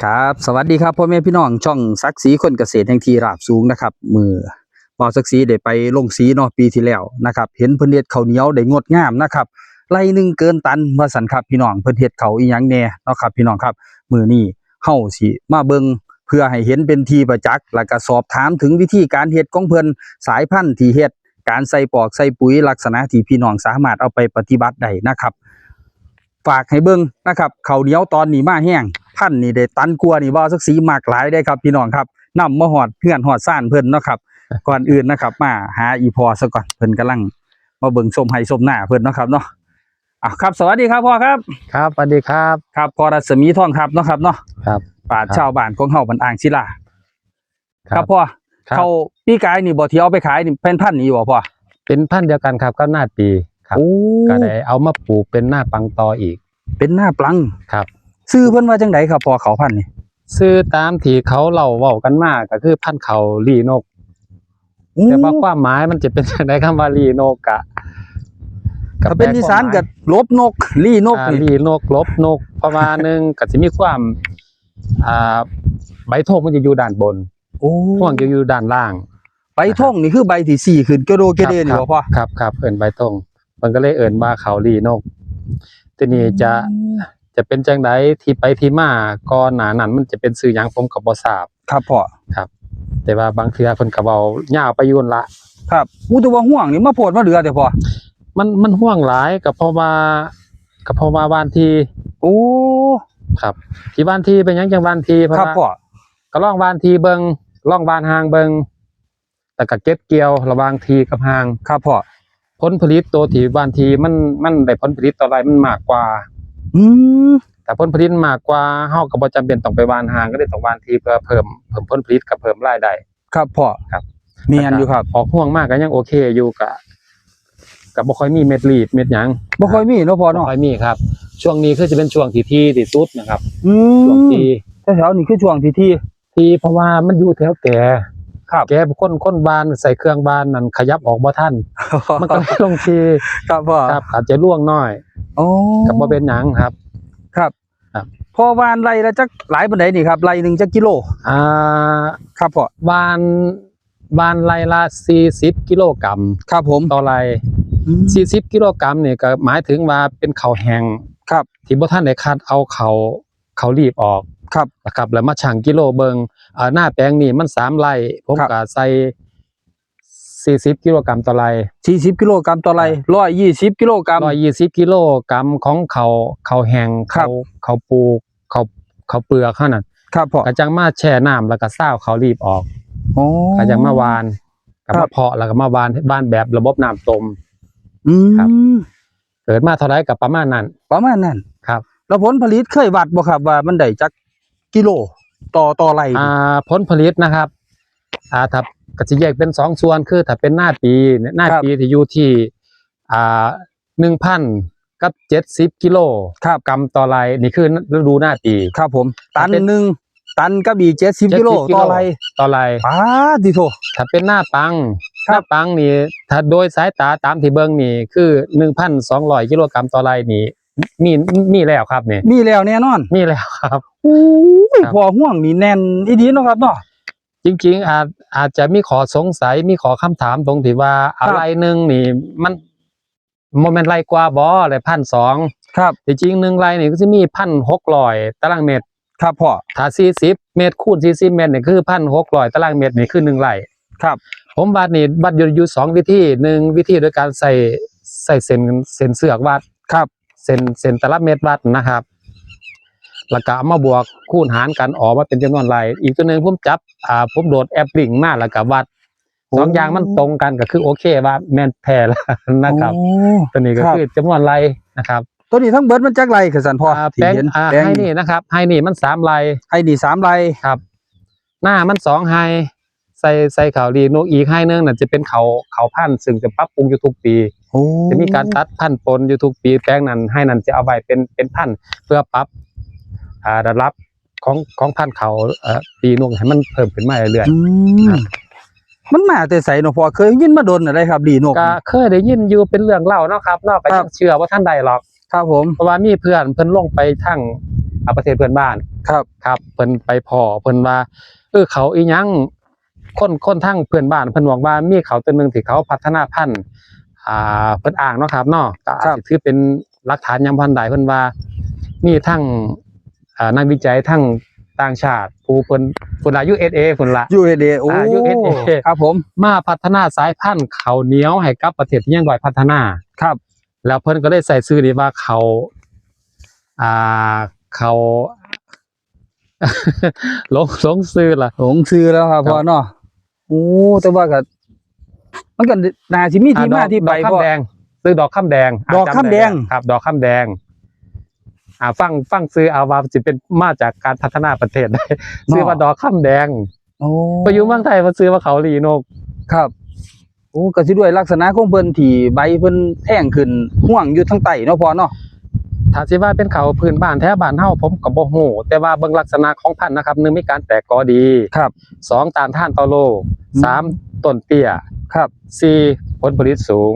ครับสวัสดีครับพ่อแม่พี่น้องช่องศักดิ์ศรีคนเกษตรแห่งที่ราบสูงนะครับมือพอศักดิ์ศรีได้ไปลงสีเนาะปีที่แล้วนะครับเห็นเพิ่นเฮ็ดข้าวเหนียวได้งดงามนะครับไร่หนึงเกินตันว่าซั่นครับพี่น้องเพิ่นเฮ็ดข้าวอีหยังแน่เนาะครับพี่น้องครับมื้อนี้เฮาสิมาเบิ่งเพื่อให้เห็นเป็นที่ประจักษ์แล้วก็สอบถามถึงวิธีการเฮ็ดของเพิ่นสายพันธุ์ที่เฮ็ดการใส่ปอกใส่ปุ๋ยลักษณะที่พี่น้องสามารถเอาไปปฏิบัติได้นะครับฝากให้เบิ่งนะครับข้าวเหนียวตอนนี้มาแห้ง พันนี่ได้ตันกลัวนี่บ่สักสีมากหลายได้ครับพี่น้องครับนำมาหอดเพื่อนหอดซ่านเพิ่นเนาะครับก่อนอื่นนะครับมาหาอีพอซะก่อนเพิ่นกำลังมาเบิ่งส้มไห้ส้มหน้าเพิ่นเนาะครับเนาะครับสวัสดีครับพ่อครับครับสวัสดีครับครับพ่อรัศมีทองครับเนาะครับเนาะครับปราชญ์ชาวบ้านของเฮาบ้านอ่างศิลาครับพ่อ ครับเขาปีกายนี่บ่ที่เอาไปขายนี่เป็นพันธุ์นี่บ่พ่อเป็นพันธุ์เดียวกันครับก็หน้าปีครับก็ได้เอามาปลูกเป็นหน้าปังตออีกเป็นหน้าปลังครับชื่อเพิ่นว่าจังไดครับพ่อเขาพันธุ์นี่ซื้อตามที่เขาเล่าเว้ากันมาก็คือพันธุ์เขาลีนกแต่ว่าความหมายมันจะเป็นจังไดคำว่าลีนกกะถ้าเป็นอีสานก็ลบนกลีนกลีนกลบนกประมาณนึงก็สิมีความใบธงมันจะอยู่ด้านบนห่วงจะอยู่ด้านล่างใบธงนี่คือใบที่4ขึ้นกระโดเกเดนี่บ่พ่อครับเอิ้นใบธงมันก็เลยเอิ้นว่าเขาลีนกทีนี้จะเป็นจังไดที่ไปที่มาก่อนหน้านั้นมันจะเป็นชื่อหยังผมก็บ่ทราบครับพ่อครับแต่ว่าบางเทื่อเพิ่นก็เว้ายาวไปอยู่นั่นละครับแต่ว่าห่วงนี่มาโพดมาเหลือแต่พ่อมันห่วงหลายก็เพราะว่าบ้านที่ครับที่บ้านที่เป็นหยังจังบ้านที่เพราะว่าก็ลองบ้านที่เบิ่งลองบ้านห่างเบิ่งแล้วก็เก็บเกี่ยวระหว่างที่กับห่างครับพ่อผลผลิตตัวที่บ้านที่มันได้ผลผลิตต่อไร่มันมากกว่าแต่ผลผลิตมากกว่าเฮาก็บ่จำเป็นต้องไปบ้านห่างก็ได้ต้องบ้านที่เพื่อเพิ่มผลผลิตกับเพิ่มรายได้ครับพ่อครับแม่นอยู่ครับออกห่วงมากก็ยังโอเคอยู่ก็บ่ค่อยมีเม็ดรีบเม็ดหยังบ่ค่อยมีเนาะพ่อเนาะบ่ค่อยมีครับช่วงนี้คือจะเป็นช่วงที่สุดนะครับช่วงที่แถวนี้คือช่วงที่เพราะว่ามันอยู่แถวแก่ครับแกคนบ้านใส่เครื่องบ้านนั่นขยับออกบ่ทันมันก็ลงทีครับพ่อครับอาจจะล่วงน้อยก็บ่เป็นหยังครับพอวานไรละจักหลายปานใดนี่ครับไรนึงจักกิโลครับพ่อวานไรละ40กิโลกรัมครับผมต่อไร40กิโลกรัมนี่ก็หมายถึงว่าเป็นข้าวแห้งครับที่บ่ทันได้คัดเอาเขารีบออกครับนะครับแล้วมาชั่งกิโลเบิ่งหน้าแปลงนี่มัน3ไร่ผมก็ใส่40กิโลกรัมต่อไร่40กิโลกรัมต่อไร่120กิโลกรัม120กิโลกรัมของเขาแห้งเขาปลูกเขาเปลือกเท่านั้นครับพ่อก็จังมาแช่น้ำแล้วก็ซาวเขารีบออกก็จังมาวานกับมาเพาะแล้วก็มาวานแบบระบบน้ำต้มครับเกิดมาเท่าไรกับประมาณนั้นครับแล้วผลผลิตเคยวัดบ่ครับว่ามันได้จักกิโลต่อไร่ผลผลิตนะครับถ้าก็สิแยกเป็น2ส่วนคือถ้าเป็นหน้าปีที่อยู่ที่1,000 กับ70กิโลกรัมต่อไร่นี่คือฤดูหน้าปีครับผมตันกับอีก70กิโลต่อไร่ดิโถถ้าเป็นหน้าปังนี่ถ้าโดยสายตาตามที่เบิ่งนี่คือ 1,200 กิโลกรัมต่อไร่นี่มีแล้วครับนี่มีแล้วแน่นอนมีแล้วครับพอห่วงนี่แน่นอีดีเนาะครับเนาะจริงๆอาจจะมีข้อสงสัยมีข้อคำถามตรงที่ว่าอะไรนึงนี่มันโมเมนต์ไรกว่าบ่อะไร1,200ครับจริงๆ1ไร่นี่ก็จะมี 1,600 ตารางเมตรครับพ่อถ้า40เมตรคูณ40เมตรนี่คือ 1,600 ตารางเมตรนี่คือ1ไร่ครับผมวัดอยู่2วิธี1วิธีโดยการใส่เส้นเสือกวัดครับเส้นตารางเมตรวัดนะครับแล้วก็เอามาบวกคูณหารกันออกมาเป็นจำนวนไร่อีกตัวนึงผมจับผมโหลดแอปลิงก์มาแล้วก็วัด2อย่างมันตรงกันก็คือโอเคว่าแม่นแท้แล้วนะครับตัวนี้ก็คือจำนวนไร่นะครับตัวนี้ทั้งเบิดมันจักไร่คือซั่นพ่อแปลงให้นี่นะครับให้นี่มัน3ไร่ให้นี่3ไร่ครับหน้ามัน2ไร่ใส่ข้าวดีนกอีกให้นึงน่ะจะเป็นเขาพันธุ์ซึ่งจะปรับปรุงอยู่ทุกปีจะมีการตัดพันธุ์ปนอยู่ทุกปีแปลงนั้นให้นั้นจะเอาไว้เป็นพันธุ์เพื่อปรับระดับของพันธุ์เขาปีนกให้มันเพิ่มขึ้นมาเรื่อยๆมันมาแต่ไสเนาะพ่อเคยยินมาดนอะไรครับดีนกก็เคยได้ยินอยู่เป็นเรื่องเล่าเนาะครับเนาะก็ยังเชื่อว่าท่านใดหรอกครับผมเพราะว่ามีเพื่อนลงไปทั้งประเทศเพื่อนบ้าน ครับ ครับเพิ่นไปพ่อเพิ่นว่าเขาอีหยังคนทั้งเพื่อนบ้านเพิ่นบอกว่ามีเขาตัวหนึงที่เขาพัฒนาพันธุ์เพิ่นอ้างเนาะครับเนาะก็อาจสิถือเป็นหลักฐานยังพันใดเพิ่นว่ามีทั้งนักวิจัยทั้งต่างชาติผู้เพิ่นละ USA เพิ่นละ USA โอ้ USA ครับผม มาพัฒนาสายพันธุ์ข้าวเหนียวให้กับประเทศที่ยังด้อยพัฒนา ครับ แล้วเพิ่นก็ได้ใส่ชื่อนี้ว่าเขา หลงชื่อล่ะ หลงซื้อแล้วครับ ครับ พ่อเนาะโอ้แต่ว่าก็มันก็น่าสิมีที่มาที่ไป ดอก พ่อ คำแดงซื้อดอกคำแดง ดอกคำแดง ครับ ดอกคำแดงฟังซื้อเอาว่าสิเป็นมาจากการพัฒนาประเทศได้ ซื้อว่าดอกคำแดง โอ้ ไปอยู่เมืองไทยมาซื้อว่าเขาลีนก ครับโอ้ก็สิด้วยลักษณะของเพิ่นที่ใบเพิ่นแท่งขึ้นห่วงอยู่ทางใต้เนาะพ่อเนาะ ถ้าสิว่าเป็นเขาพื้นบ้านแท้บ้านเฮาผมก็บ่ฮู้แต่ว่าเบิ่งลักษณะของพันธุ์นะครับ1มีการแตกกอดี ครับ 2ต้านทานต่อโรค3ต้นเตี้ย ครับ 4ผลผลิตสูง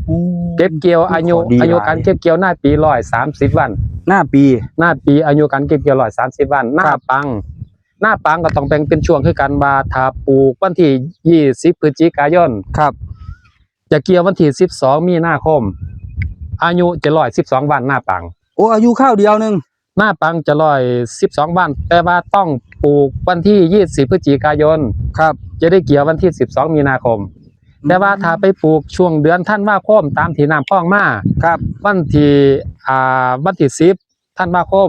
โอ้ เก็บเกี่ยวอายุ ขอดีหลาย อายุการเก็บเกี่ยวหน้าปี130วัน หน้าปี หน้าปีอายุการเก็บเกี่ยว130วันหน้าปังก็ต้องแบ่งเป็นช่วงคือกันว่าถ้าปลูกวันที่20พฤศจิกายน ครับ จะเกี่ยววันที่12มีนาคมอายุจะ112วันหน้าปัง โอ้อายุข้าวเดียวหนึง หน้าปังจะ112วันแต่ว่าต้องปลูกวันที่20พฤศจิกายน ครับ จะได้เกี่ยววันที่12มีนาคมแต่ว่าถ้าไปปลูกช่วงเดือนธันวาคมตามที่น้ำคลองมา ครับ วันที่10ธันวาคม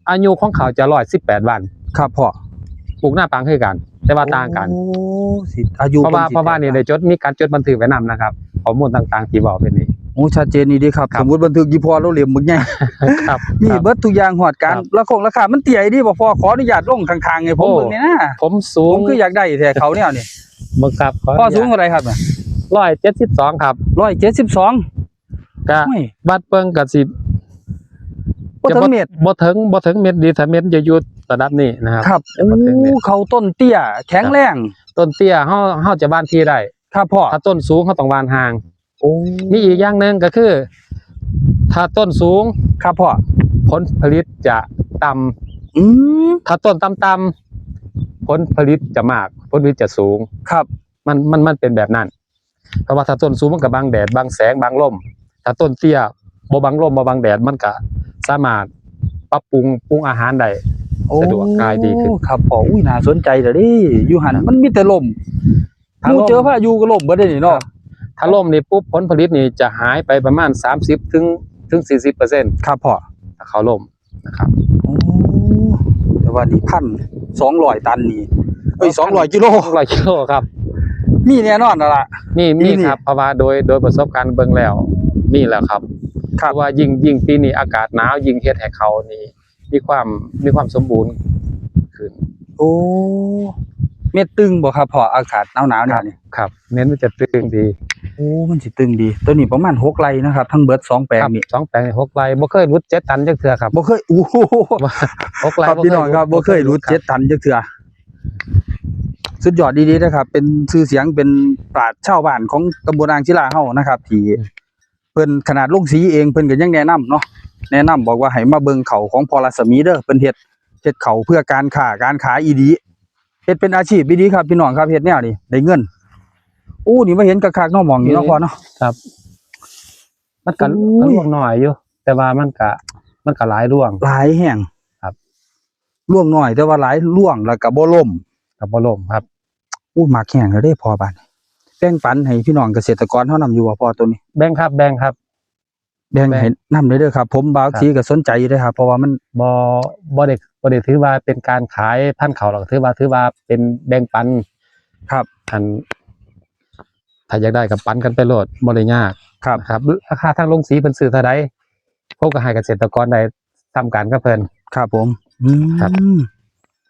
อายุของเขาจะ118วัน ครับพ่อ ปลูกหน้าปังคือกัน แต่ว่าต่างกัน โอ้สิอายุ เพราะว่า พิ่นสิ นี่ได้มีการจดบันทึกไว้นำนะครับข้อมูลต่างๆที่บอกเป็นนี้ โอ้ชัดเจนนี่เด้ครับ ครับ สมมุติบันทึกยี่พอเราเหลี่ยมหมึกใหญ่ ครับ มี ครับ เบิดทุกอย่างฮอดการ ครับ ราคามันเตี้ยดีบ่พ่อขออนุญาตลงข้างๆให้ผม โอ้ เบิ่งนี่นะ ผมสู ผ ง มคืออยากได้แท้เขาแนวนี่ บังคับ พ่อสูงเท่าไหร่ครับน่ะ 172ครับ 172 ก็ โอ้ย วัดเบิ่งก็สิ บ่ถึงเมตร บ่ถึงเม็ดดีถ้าเม็ดจะอยู่ระดับนี้นะครับ ครับ จะบ่ถึงเม็ด โอ้เขาต้นเตี้ย แข็งแรง ต้นเตี้ยเฮาจะบ้านที่ได้ ครับพ่อ ถ้าต้นสูงเฮาต้องบ้านห่าง โอ้ มีอีกอย่างหนึงก็คือ ถ้าต้นสูง ครับพ่อ ผลผลิตจะต่ำ อืม ถ้าต้นต่ำๆผลผลิตจะมากผลผลิตจะสูง ครับ มันเป็นแบบนั้นเพราะว่าถ้าต้นสูงมันก็บังแดดบังแสงบังลมถ้าต้นเตี้ยบ่บังลมบ่บังแดดมันก็สามารถปรับปรุงอาหารได้ สะดวกง่ายดีขึ้น โอ้ครับพ่ออุ้ยน่าสนใจเด้อเด้อยู่หันมันมีแต่ลม ถ้า หมู่ ลม เจอพายุก็ลมเบิดเด้นี่เนาะ ถ้าล่มนี่ปุ๊บผลผลิตนี่จะหายไปประมาณ30ถึง 40% ครับพ่อ ถ้าเขาล่มนะครับ โอ้แต่ว่านี่1,200 ตันนี่เอ้ย200 กิโล 200กิโลครับ มีแน่นอนนั่นล่ะ มี นี่ ครับเพราะว่าโดยประสบการณ์เบิ่งแล้วมีแล้วครับ ครั เพ บ ราะว่ายิ่งปีนี้อากาศหนาวยิ่งเฮ็ดให้เขานี่มีความสมบูรณ์ขึ้น โอ้เม็ดตึงบ่ครับพ่ออากาศหนาวๆเนี่ยนี่ ครับเน้นว่าจะตึงดี โอ้มันสิตึงดี ตัวนี้ประมาณ6ไร่นะครับ ทั้งเบิด2แปลง ครับ นี่ 2แปลง6ไร่บ่เคยรุด7ตันจักเทื่อครับ บ่เคยโอ้โห 6ไร่ ครับพี่น้องครับบ่เคยรู้7 ตันจักเทื่อสุดยอดดีๆนะครับ เป็นชื่อเสียงเป็นปราชญ์ชาวบ้านของตำบลอ่างศิลาเฮานะครับที่เพิ่นขนาดลงสีเองเพิ่นก็ยังแนะนำเนาะแนะนำบอกว่าให้มาเบิ่งเขาของพอรัศมีเด้อเพิ่นเฮ็ดเขาเพื่อการขายอีดีเฮ็ดเป็นอาชีพดีๆครับพี่น้องครับเฮ็ดแนวนี้ได้เงินอู้นี่มาเห็นคักๆเนาะหม่องนี้เนาะพ่อเนาะ ครับมันก็ อุ้ย ร่วงน้อยอยู่ แต่ว่ามันก็หลายร่วง หลายแห่ง ครับ ล่วงน้อยแต่ว่าหลายล่วงแล้วก็บ่ล่ม กับบ่ล่มครับ อู้หมากแห้งแล้วเด้พอบัดแบ่งปันให้พี่น้องเกษตรกรเฮานำอยู่ว่าพอตัวนี้ แบ่งครับ แบ่งให้นำเด้อครับ ผมบางทีก็สนใจอยู่เด้อครับเพราะว่ามัน บ่ได้ถือว่าเป็นการขายพันธุ์เขาหรอกถือว่าเป็นแบ่งปัน ครับ อันถ้าอยากได้กับปันกันไปโลดบ่ได้ยาก ครับ ครับราคาทางลงสีเพิ่นซื้อเท่าใดพวกก็ให้เกษตรกรได้ทำการกับเพิ่น ครับผม ครับ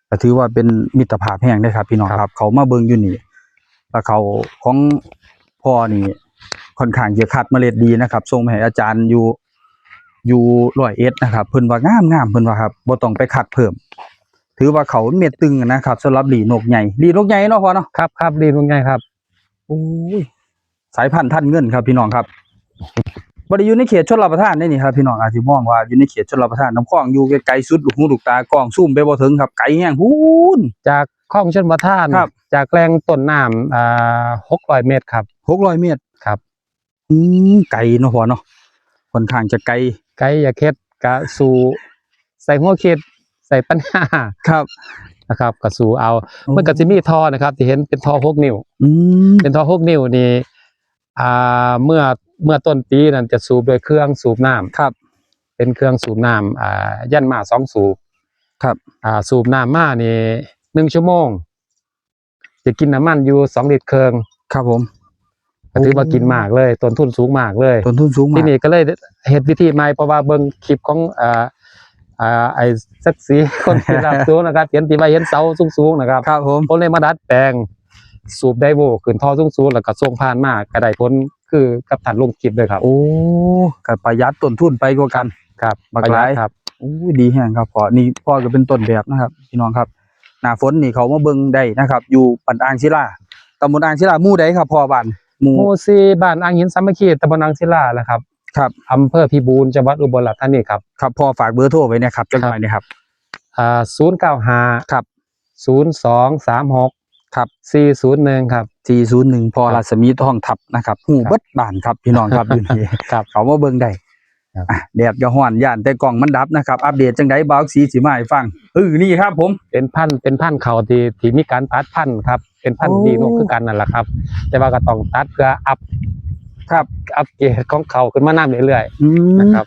ก็ถือว่าเป็นมิตรภาพแห่งได้ครับ พี่น้องครับ เขามาเบิ่งอยู่นี่แล้วเขาของพ่อนี่ค่อนข้างจะคัดเมล็ดดีนะครับส่งไปให้อาจารย์อยู่101นะครับเพิ่นว่างามๆเพิ่นว่าครับบ่ต้องไปคัดเพิ่ม ถือว่าเขาเม็ดตึงนะครับสำหรับหลีนกใหญ่หลีนกใหญ่เนาะพ่อเนาะ ครับดีลุงใหญ่ครับ โอ้ยสายพันธุ์ท่านเงินครับพี่น้องครับ บ่ได้อยู่ในเขตชลประทานได้นี่ครับพี่น้องอาจสิมองว่าอยู่ในเขตชลประทานน้ำคลองอยู่ไกลๆสุดลูกหูลูกตากล้องซูมไปบ่ถึงครับไกลแฮงพูน จากคลองชลประทาน ครับ จากแรงต้นน้ำ600 เมตรครับ 600 เมตร ครับ ไกลเนาะพ่อเนาะค่อนข้างจะไกล ไกลอย่าเค็ดกะสู่ใส่หัวคิดใส่ปัญหา ครับ นะครับกะสู่เอา โอ้ มันก็จะมีท่อนะครับที่เห็นเป็นท่อ6 นิ้ว อืม เป็นท่อ6 นิ้วนี่เมื่อต้นปีนั้นจะสูบโดยเครื่องสูบน้ำ ครับ เป็นเครื่องสูบน้ำยันมา2 สูบ ครับ สูบน้ำมานี่1 ชั่วโมง จะกินน้ำมันอยู่2 ลิตรครึ่ง ครับผม ก็ถือว่ากินมากเลยต้นทุนสูงมากเลย ต้นทุนสูงมา ที่ ก นี่ก็เลยเฮ็ดวิธีใหม่เพราะว่าเบิ่งคลิปของไอ้ศักดิ์ศรีคนที่รับสูงนะครับเห็นที่ว่าเห็นเสาสูงๆนะครับ ครับผม ผมเลยมาดัดแปลงสูบไดโวขึ้นท่อสูงๆแล้วก็ส่งผ่านมาก็ได้ผลคือกับท่านลงคลิปเลยครับ โอ้ก็ประหยัดต้นทุนไปกว่ากัน ครับ บักหลาย ครับ โอ้ยดีแฮงครับพ่อนี่พ่อก็เป็นต้นแบบนะครับพี่น้องครับหน้าฝนนี่เขามาเบิ่งได้นะครับ อยู่ปันอ่างศิลาตำบลอ่างศิลาหมู่ใดครับพ่อบ้านหมู่ หมู่ 4บ้านอ่างหินสามัคคีตำบลอ่างศิลาแหละครับ ครับ อำเภอพิบูลจังหวัดอุบลราชธานีครับ ครับพ่อฝากเบอร์โทรไว้นะครับจังหน่อยนะครับ 095 ครับ 0236 ครับ 401ครับ 401พอรัศมีทองทับนะครับหูเบิดบ้านครับพี่น้องครับอยู่นี่ ครับ เขามาเบิ่งได้ ครับ แดดก็ฮ้อนย่านแต่กล้องมันดับนะครับ อัปเดตจังไดบ่าวสีสิมาให้ฟังนี่ครับผม เป็นพันธุ์เขาที่มีการตัดพันธุ์ครับเป็นพันธุ์ โอ้ ดีนกคือกันนั่นแหละครับ แต่ว่าก็ต้องตัดเพื่ออัพ ครับ อัพเกรดของเขาขึ้นมาน้ำเรื่อย อื ๆ ม นะครับ